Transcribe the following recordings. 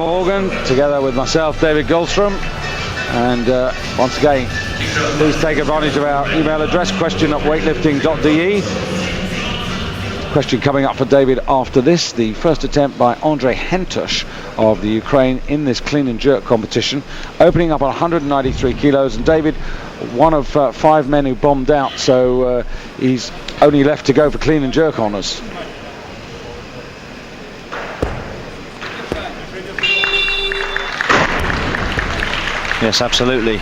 Morgan, together with myself, David Goldstrom, and once again, please take advantage of our email address, question@weightlifting.de. Question coming up for David after this, the first attempt by Andrei Hentosh of the Ukraine in this clean and jerk competition, opening up at 193 kilos, and David, one of 5 men who bombed out, so he's only left to go for clean and jerk honours. Yes, absolutely.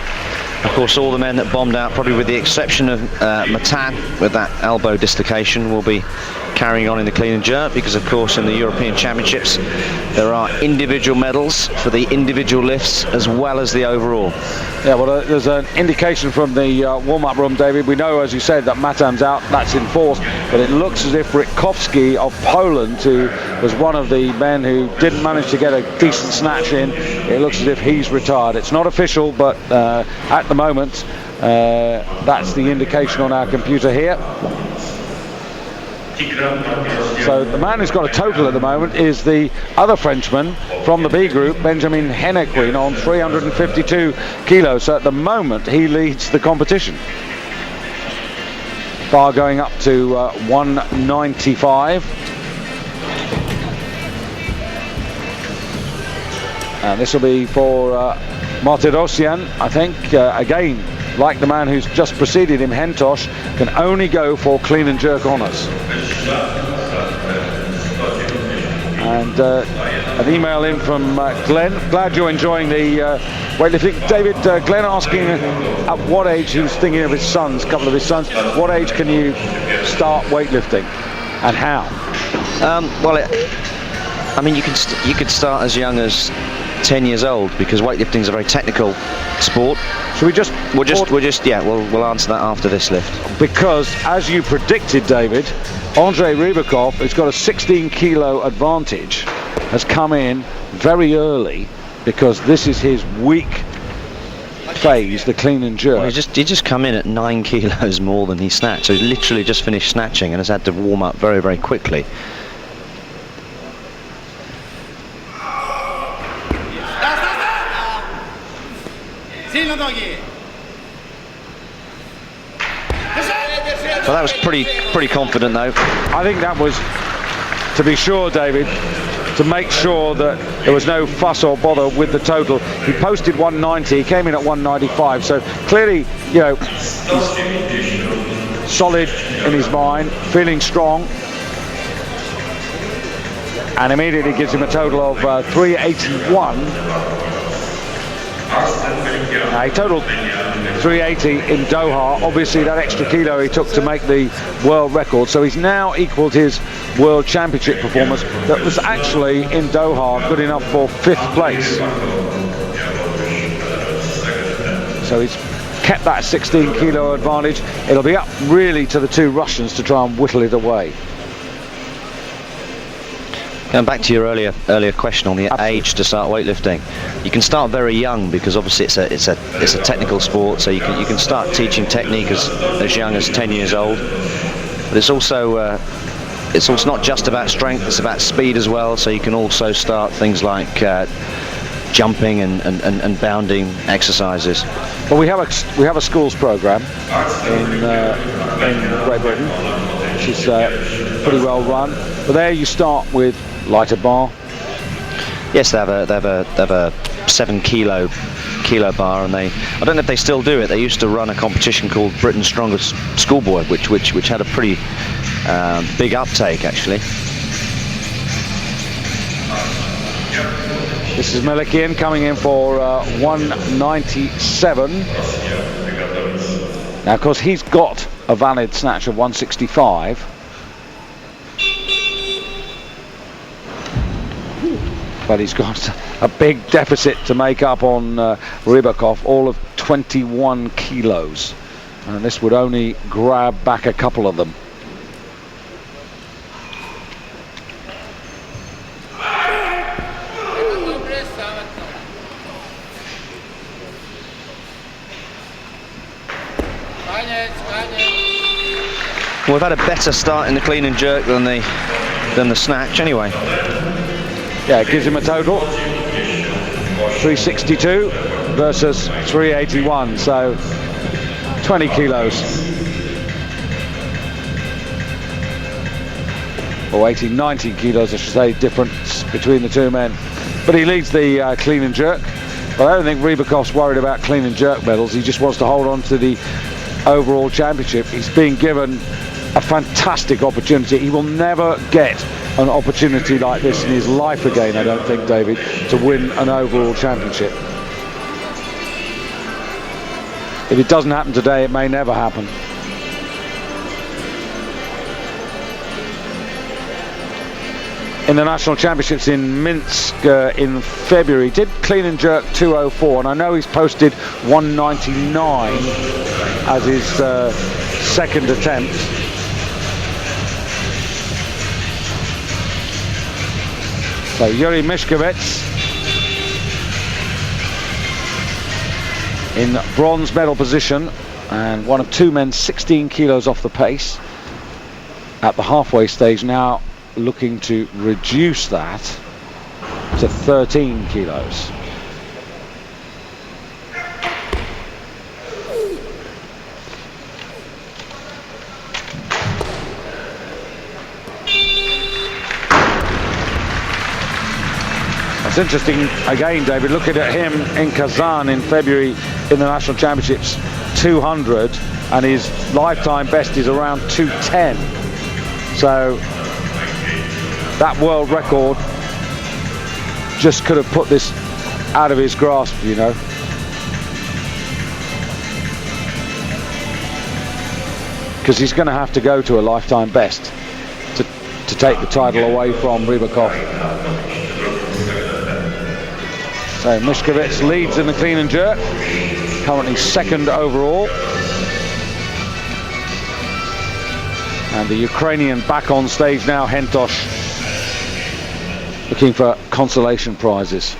Of course, all the men that bombed out, probably with the exception of Matan with that elbow dislocation, will be carrying on in the clean and jerk, because of course in the European Championships there are individual medals for the individual lifts as well as the overall. Yeah, well, there's an indication from the warm-up room, David. We know, as you said, that Matan's out, that's enforced, but it looks as if Ritkowski of Poland, who was one of the men who didn't manage to get a decent snatch in, it looks as if he's retired. It's not official, but at the moment that's the indication on our computer here. So the man who's got a total at the moment is the other Frenchman from the B group, Benjamin Hennequin, on 352 kilos. So at the moment he leads the competition. Bar going up to 195. And this will be for Martirosyan, I think. Again, like the man who's just preceded him, Hentosh, can only go for clean and jerk honours. And an email in from Glenn. Glad you're enjoying the weightlifting. David, Glenn asking at what age, he was thinking of his sons, a couple of his sons, what age can you start weightlifting and how? I mean, you could start as young as 10 years old, because weightlifting is a very technical sport. So we'll answer that after this lift. Because as you predicted, David, Andrei Rybakov, who's got a 16 kilo advantage, has come in very early, because this is his weak phase, the clean and jerk. Well, he just come in at 9 kilos more than he snatched, so he literally just finished snatching and has had to warm up very, very quickly. So that was pretty confident, though. I think that was, to be sure, David, to make sure that there was no fuss or bother with the total. He posted 190, he came in at 195, so clearly, you know, he's solid in his mind, feeling strong, and immediately gives him a total of 381. He totaled 380 in Doha. Obviously that extra kilo he took to make the world record, so he's now equalled his world championship performance that was actually in Doha good enough for 5th place. So he's kept that 16 kilo advantage. It'll be up really to the 2 Russians to try and whittle it away. Going back to your earlier question on the age to start weightlifting, you can start very young, because obviously it's a technical sport, so you can start teaching technique as young as 10 years old. But it's also not just about strength; it's about speed as well. So you can also start things like jumping and bounding exercises. Well, we have a schools program in Great Britain, which is pretty well run. But there you start with lighter bar. Yes, they have a 7 kilo bar, and I don't know if they still do it. They used to run a competition called Britain's Strongest Schoolboy, which had a pretty big uptake, actually. This is Melikian coming in for 197. Now, of course, he's got a valid snatch of 165. But he's got a big deficit to make up on Rybakov, all of 21 kilos. And this would only grab back a couple of them. Well, we've had a better start in the clean and jerk than the snatch anyway. Yeah, it gives him a total 362 versus 381, so 20 kilos. Or 18, 19 kilos, I should say, difference between the two men. But he leads the clean and jerk. But I don't think Rybakov's worried about clean and jerk medals. He just wants to hold on to the overall championship. He's being given a fantastic opportunity. He will never get an opportunity like this in his life again, I don't think, David, to win an overall championship. If it doesn't happen today, it may never happen. In the national championships in Minsk in February, did clean and jerk 204, and I know he's posted 199 as his second attempt. So Yuri Mishkovets in bronze medal position, and one of two men 16 kilos off the pace at the halfway stage now, looking to reduce that to 13 kilos. It's interesting again, David, looking at him in Kazan in February in the national championships, 200, and his lifetime best is around 210. So that world record just could have put this out of his grasp, you know. Because he's going to have to go to a lifetime best to take the title away from Rybakov. So Mishkovets leads in the clean and jerk, currently second overall. And the Ukrainian back on stage now, Hentosh, looking for consolation prizes.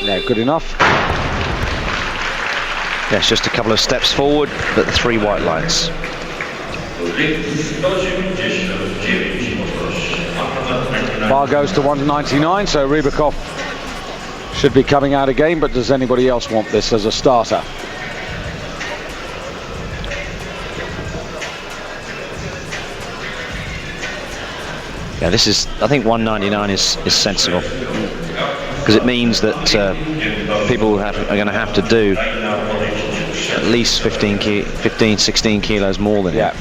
Yeah, good enough. Yes, just a couple of steps forward, but the three white lines. Bar goes to 199, so Rybakov should be coming out again, but does anybody else want this as a starter? Yeah, this is, I think 199 is sensible, because it means that people are going to have to do at least 15, 16 kilos more than him.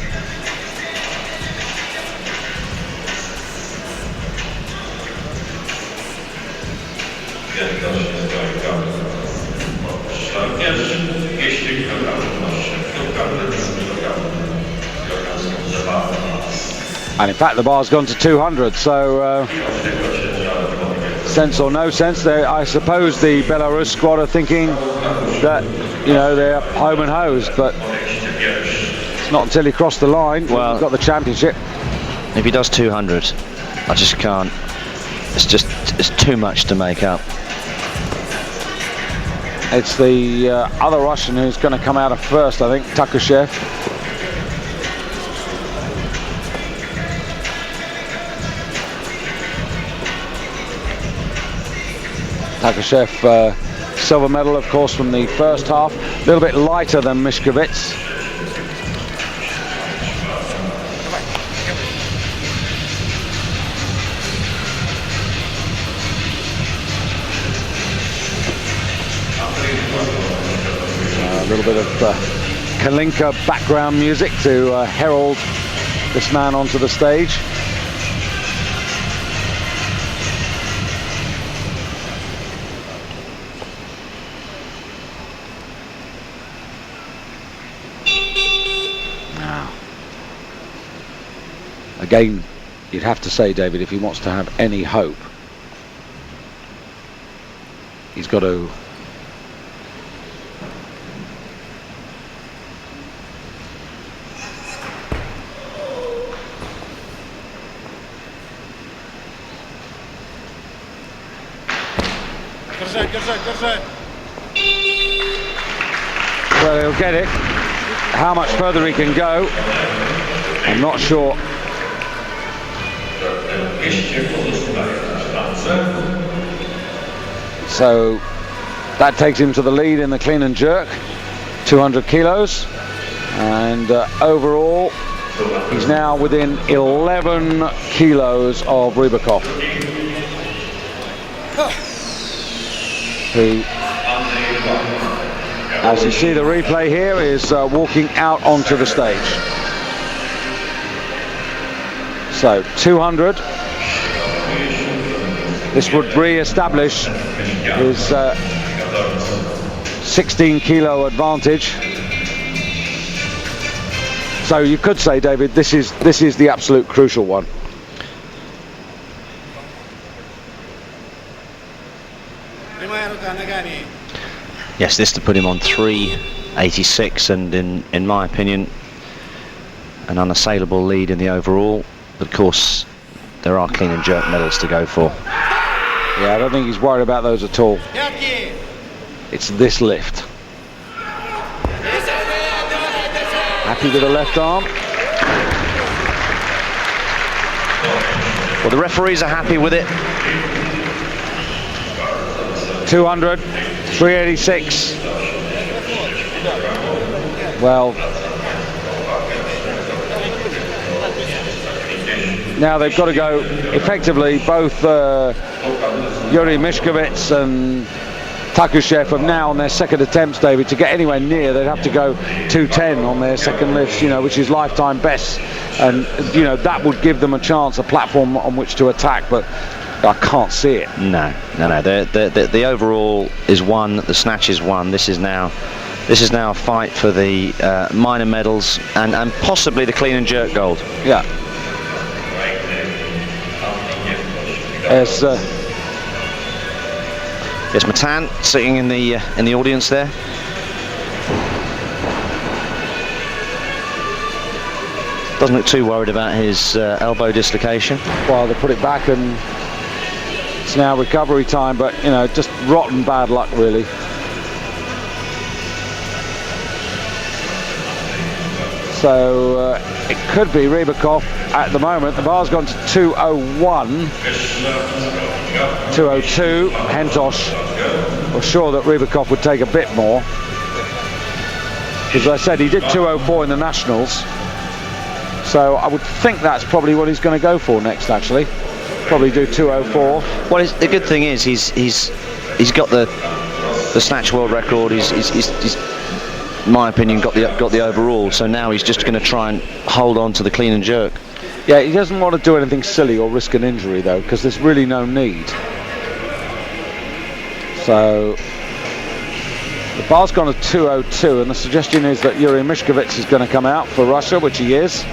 And in fact, the bar's gone to 200, so sense or no sense, I suppose the Belarus squad are thinking that, you know, they're home and hosed, but it's not until he crossed the line. Well, he's got the championship. If he does 200, I just can't. It's too much to make up. It's the other Russian who's going to come out of first, I think, Takushev. Takushev, silver medal, of course, from the first half. A little bit lighter than Mishkovets. A little bit of Kalinka background music to herald this man onto the stage. Again, you'd have to say, David, if he wants to have any hope, he's got to Well, he'll get it. How much further he can go, I'm not sure. So that takes him to the lead in the clean and jerk, 200 kilos. And overall, he's now within 11 kilos of Rybakov, who, as you see the replay here, is walking out onto the stage. So 200. This would re-establish his 16 kilo advantage. So you could say, David, this is the absolute crucial one. Yes, this to put him on 386, and in my opinion, an unassailable lead in the overall. But of course, there are clean and jerk medals to go for. Yeah, I don't think he's worried about those at all. It's this lift. Happy with the left arm. Well, the referees are happy with it. 200, 386. Well, now they've got to go effectively. Both Yuri Mishkovits and Takushev have now on their second attempts, David, to get anywhere near. They'd have to go 210 on their second lift, which is lifetime best, and that would give them a chance, a platform on which to attack. But I can't see it. No. The overall is won. The snatch is won. This is now a fight for the minor medals and possibly the clean and jerk gold. Yeah. Yes, Matan sitting in the audience there. Doesn't look too worried about his elbow dislocation. Well, they put it back and it's now recovery time, but just rotten bad luck, really. So it could be Rybakov at the moment. The bar's gone to 201, 202. Hentosh was sure that Rybakov would take a bit more, because as I said, he did 204 in the Nationals. So I would think that's probably what he's going to go for next, actually. Probably do 204. Well, the good thing is he's got the snatch world record. He's in my opinion got the overall. So now he's just going to try and hold on to the clean and jerk. Yeah, he doesn't want to do anything silly or risk an injury though, because there's really no need. So the bar's gone to 202, and the suggestion is that Yuri Mishkovits is going to come out for Russia, which he is,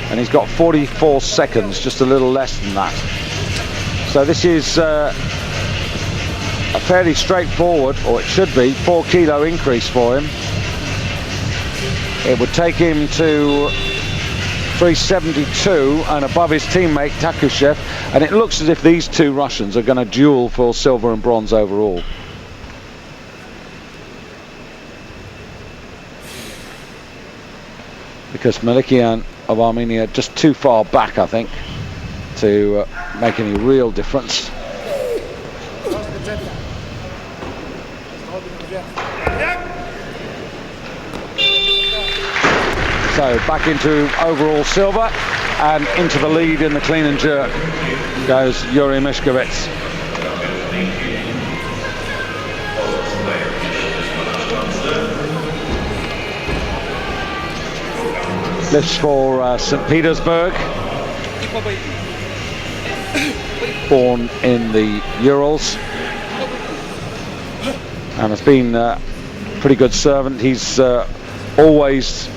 and he's got 44 seconds, just a little less than that. So this is a fairly straightforward, or it should be, 4 kilo increase for him. It would take him to 372 and above his teammate Takushev, and it looks as if these two Russians are going to duel for silver and bronze overall. Because Malikian of Armenia just too far back, I think, to make any real difference. So back into overall silver, and into the lead in the clean and jerk goes Yuri Mishkovits. Lifts for St. Petersburg, born in the Urals, and has been a pretty good servant. He's always,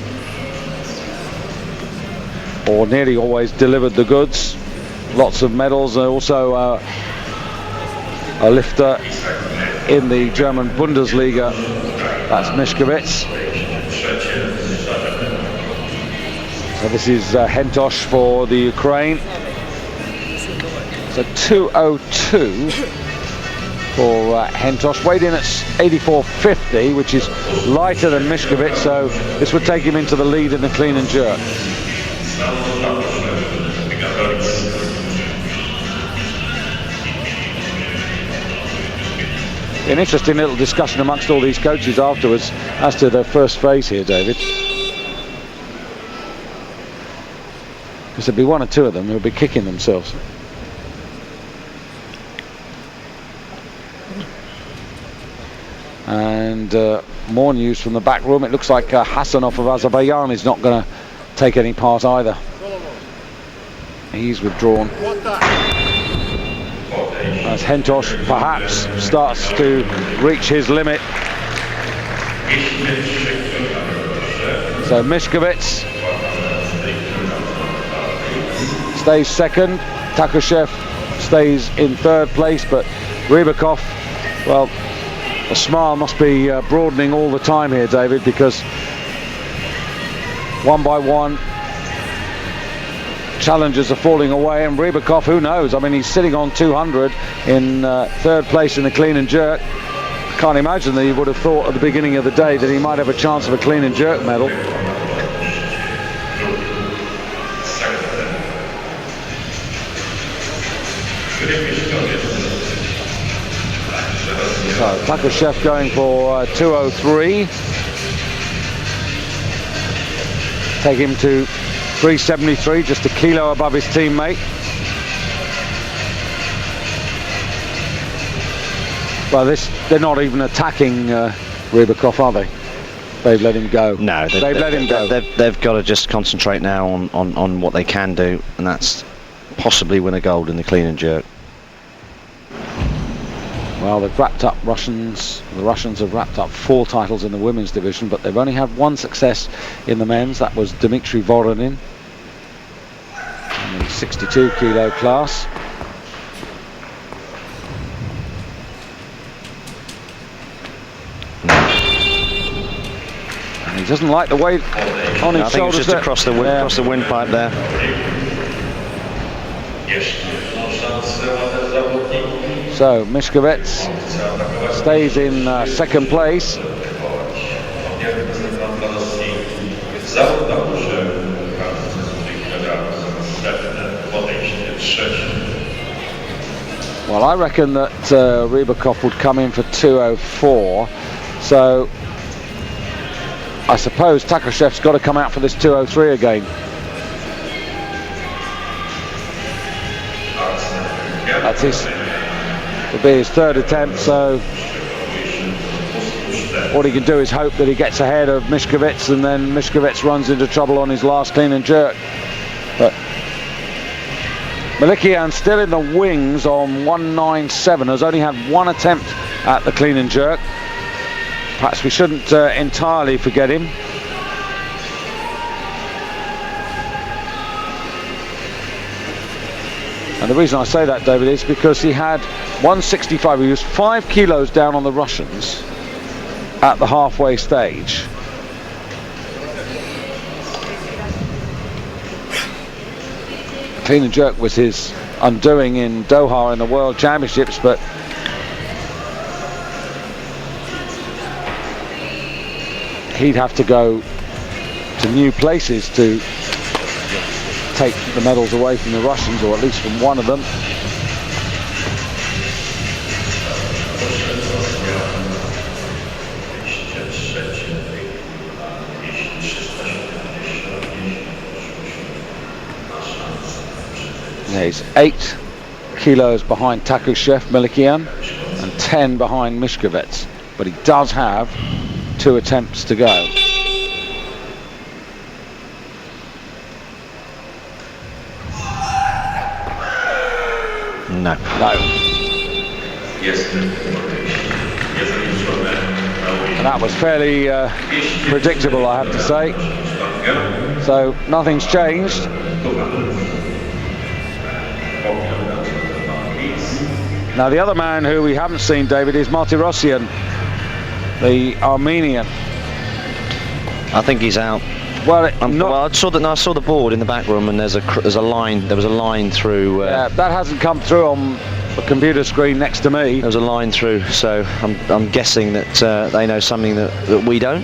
or nearly always, delivered the goods. Lots of medals, and also a lifter in the German Bundesliga. That's Mishkovits. So this is Hentosh for the Ukraine. So 202 for Hentosh. Weighed in at 84.50, which is lighter than Miskovic, so this would take him into the lead in the clean and jerk. An interesting little discussion amongst all these coaches afterwards as to their first phase here, David. Because there'd be one or two of them who would be kicking themselves. And more news from the back room. It looks like Hasanov of Azerbaijan is not going to take any part either. He's withdrawn. As Hentosh perhaps starts to reach his limit. So Miskovic stays second. Takushev stays in third place, but Rybakov, well, the smile must be broadening all the time here, David, because one by one challengers are falling away, and Rybakov, who knows? I mean, he's sitting on 200 in third place in the clean and jerk. Can't imagine that he would have thought at the beginning of the day that he might have a chance of a clean and jerk medal. So Takushev going for 203. Take him to 373, just a kilo above his teammate. Well, they're not even attacking Rybakov, are they? They've let him go. No, they've let him go. They've got to just concentrate now on what they can do, and that's possibly win a gold in the clean and jerk. Well, they've wrapped up Russians. The Russians have wrapped up 4 titles in the women's division, but they've only had 1 success in the men's. That was Dmitry Voronin in the 62 kilo class. And he doesn't like the weight on his shoulders. I think it's just across the windpipe there. So Miskovic stays in second place. Well, I reckon that Rybakov would come in for 204. So I suppose Takushev's got to come out for this 203 again. That's it'll be his 3rd attempt, so what he can do is hope that he gets ahead of Miskovic, and then Miskovic runs into trouble on his last clean and jerk. But Malikian still in the wings on 197, has only had 1 attempt at the clean and jerk. Perhaps we shouldn't entirely forget him. And the reason I say that, David, is because he had 165. He was 5 kilos down on the Russians at the halfway stage. Clean and jerk was his undoing in Doha in the World Championships, but he'd have to go to new places to take the medals away from the Russians, or at least from one of them. Yeah, he's 8 kilos behind Takushev, Malikian, and 10 behind Miskovic, but he does have 2 attempts to go. No. And that was fairly predictable, I have to say. So nothing's changed. Now the other man who we haven't seen, David, is Martirosyan, the Armenian. I think he's out. Well, I saw the board in the back room, and there's a line. There was a line through. That hasn't come through on the computer screen next to me. There was a line through, so I'm guessing that they know something that we don't.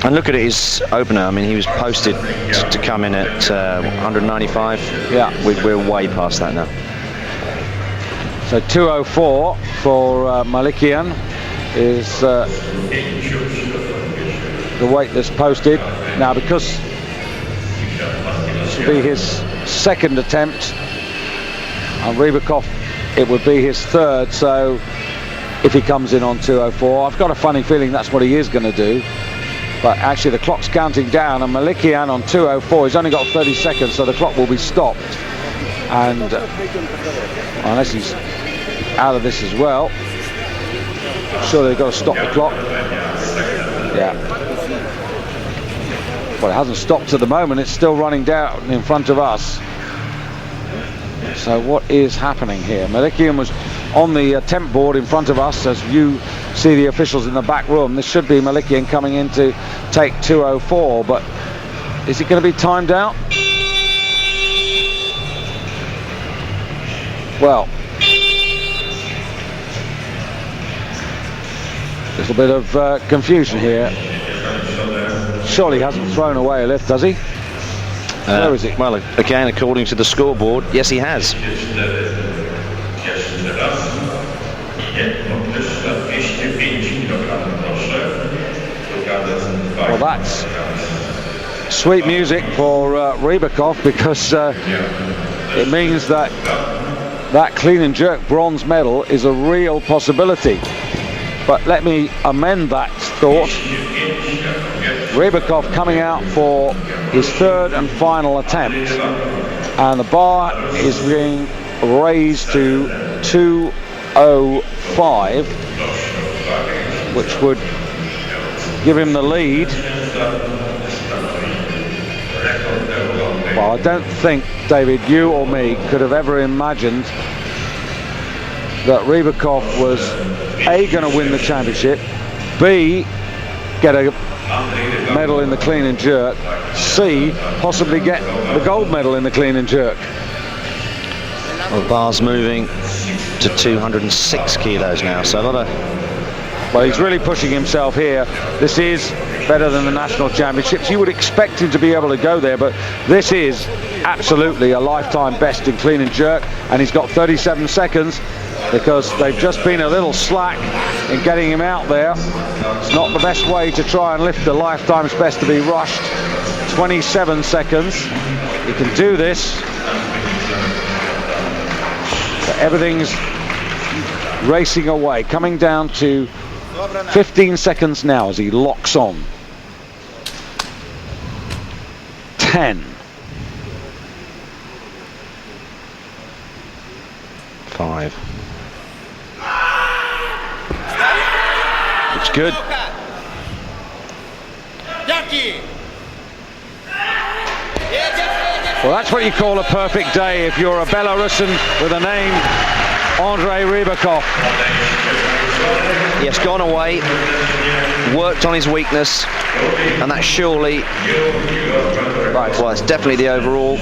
And look at his opener. I mean, he was posted to come in at 195. Yeah. We're way past that now. So 204 for Malikian is the weight that's posted. Now, because this will be his second attempt, and Rybakov, it would be his third, so if he comes in on 204, I've got a funny feeling that's what he is going to do. But actually the clock's counting down, and Malikian on 204, he's only got 30 seconds, so the clock will be stopped. And unless he's out of this as well, I'm sure they've got to stop the clock. Yeah. Well, it hasn't stopped at the moment, it's still running down in front of us. So what is happening here? Malikian was on the attempt board in front of us, as you see the officials in the back room. This should be Malikian coming in to take 204, but is it going to be timed out? Well, a little bit of confusion here. Surely he hasn't thrown away a lift, does he? Where is he? Well, again, according to the scoreboard, yes, he has. Well, that's sweet music for Rybakov, because it means that that clean and jerk bronze medal is a real possibility. But let me amend that thought. Rybakov coming out for his third and final attempt, and the bar is being raised to 205, which would give him the lead. Well, I don't think, David, you or me could have ever imagined that Rybakov was A, going to win the championship, B, get a medal in the clean and jerk, C, possibly get the gold medal in the clean and jerk. Well, the bar's moving to 206 kilos now, so a lot of... Well, he's really pushing himself here. This is better than the national championships. You would expect him to be able to go there, but this is absolutely a lifetime best in clean and jerk, and he's got 37 seconds because they've just been a little slack in getting him out there. It's not the best way to try and lift the lifetime's best, to be rushed. 27 seconds. He can do this. But everything's racing away, coming down to 15 seconds now as he locks on. 10. 5. Looks good. Well, that's what you call a perfect day if you're a Belarusian with a name Andrei Rybakov. He has gone away, worked on his weakness, and that surely, well, it's definitely the overall,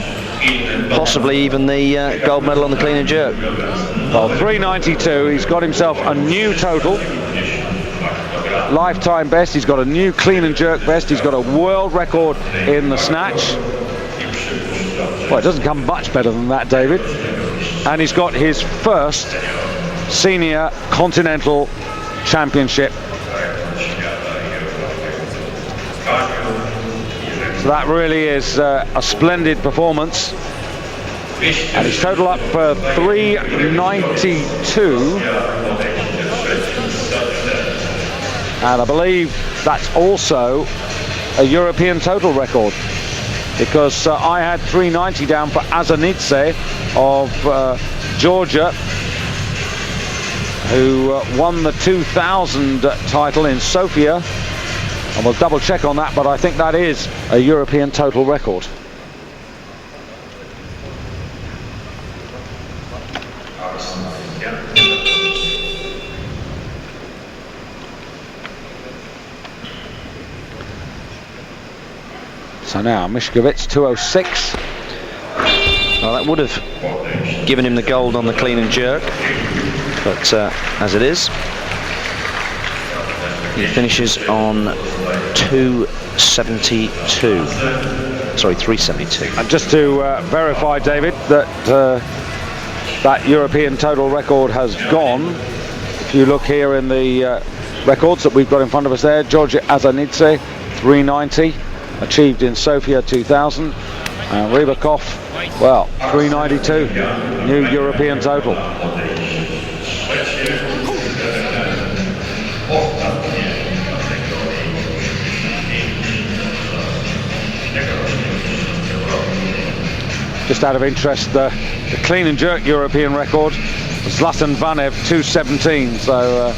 possibly even the gold medal on the clean and jerk. Well, 392, he's got himself a new total. Lifetime best, he's got a new clean and jerk best, he's got a world record in the snatch. Well, it doesn't come much better than that, David. And he's got his first senior continental championship. So that really is a splendid performance. And his total up for 392. And I believe that's also a European total record, because I had 390 down for Azanidze of Georgia, who won the 2000 title in Sofia, and we'll double check on that, but I think that is a European total record. So now Mishkovitz 206. Well, That would have given him the gold on the clean and jerk, but as it is, he finishes on 272. Sorry, 372. And just to verify, David, that that European total record has gone. If you look here in the records that we've got in front of us there, Georgia Azanidze, 390, achieved in Sofia 2000. And Rybakov, well, 392, new European total. Just out of interest, the clean and jerk European record, Zlatan Vanev, 217, so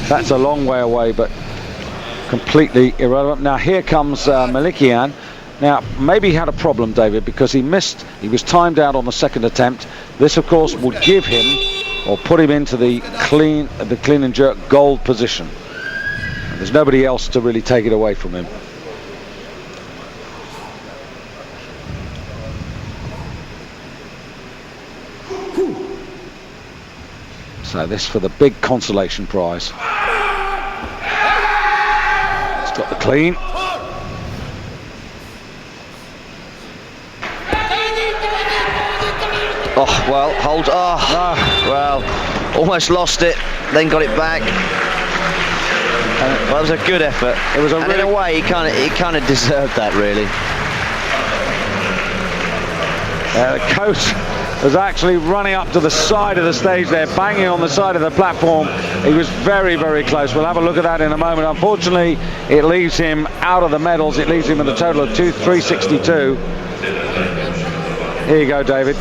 that's a long way away, but completely irrelevant. Now here comes Malikian. Now maybe he had a problem, David, because he was timed out on the second attempt. This of course would give him, or put him into the clean and jerk gold position. And there's nobody else to really take it away from him. So this for the big consolation prize. It's got the clean. Oh, well, hold. Oh, well, almost lost it, then got it back. Well, that was a good effort. It was a and in a way, he kind of deserved that, really. The coach was actually running up to the side of the stage there, banging on the side of the platform. He was very, very close. We'll have a look at that in a moment. Unfortunately, it leaves him out of the medals. It leaves him with a total of 362. Here you go, David.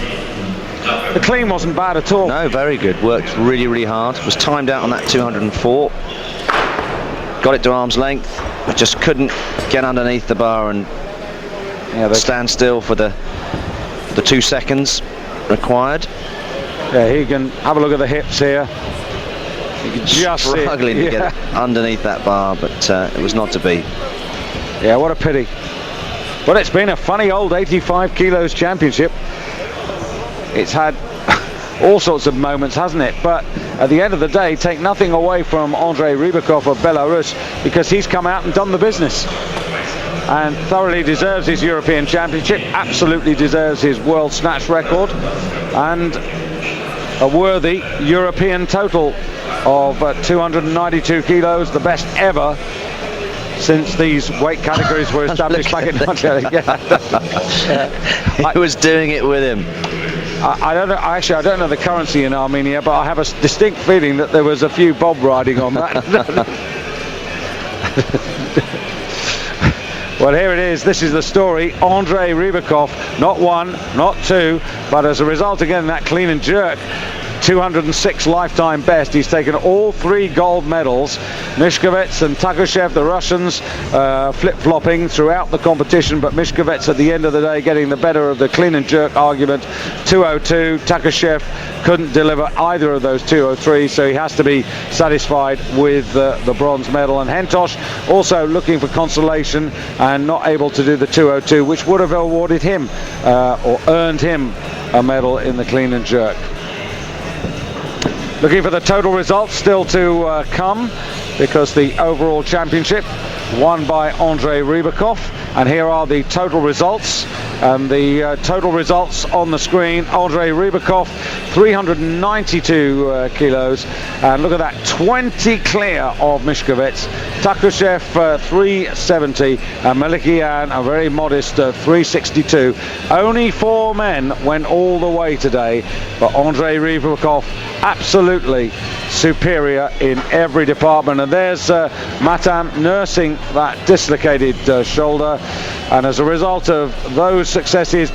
The clean wasn't bad at all. No, very good. Worked really, really hard. Was timed out on that 204. Got it to arm's length, but just couldn't get underneath the bar and stand still for the 2 seconds required. Yeah, he can have a look at the hips here. You can just struggling to get it underneath that bar, but it was not to be. Yeah, what a pity. But it's been a funny old 85 kilos championship. It's had all sorts of moments, hasn't it? But at the end of the day, take nothing away from Andrei Rybakov of Belarus, because he's come out and done the business and thoroughly deserves his European championship, absolutely deserves his world snatch record, and a worthy European total of 292 kilos, the best ever since these weight categories were established back in 1980. He was doing it with him. I don't know. Actually, I don't know the currency in Armenia, but I have a distinct feeling that there was a few bob riding on that. Well, here it is. This is the story. Andrei Rybakov, not one, not two, but as a result, again, that clean and jerk, 206 lifetime best. He's taken all 3 gold medals. Mishkovets and Takushev, the Russians, flip-flopping throughout the competition, but Mishkovets at the end of the day getting the better of the clean and jerk argument. 202. Takushev couldn't deliver either of those 203, so he has to be satisfied with the bronze medal. And Hentosh also looking for consolation and not able to do the 202, which would have awarded him or earned him a medal in the clean and jerk. Looking for the total results still to come, because the overall championship won by Andrei Rybakov. And here are the total results. And the total results on the screen: Andrei Rybakov, 392 kilos. And look at that, 20 clear of Mishkovets. Takushev, 370. And Malikian, a very modest 362. Only 4 men went all the way today, but Andrei Rybakov absolutely superior in every department. And there's Matam nursing that dislocated shoulder, and as a result of those successes,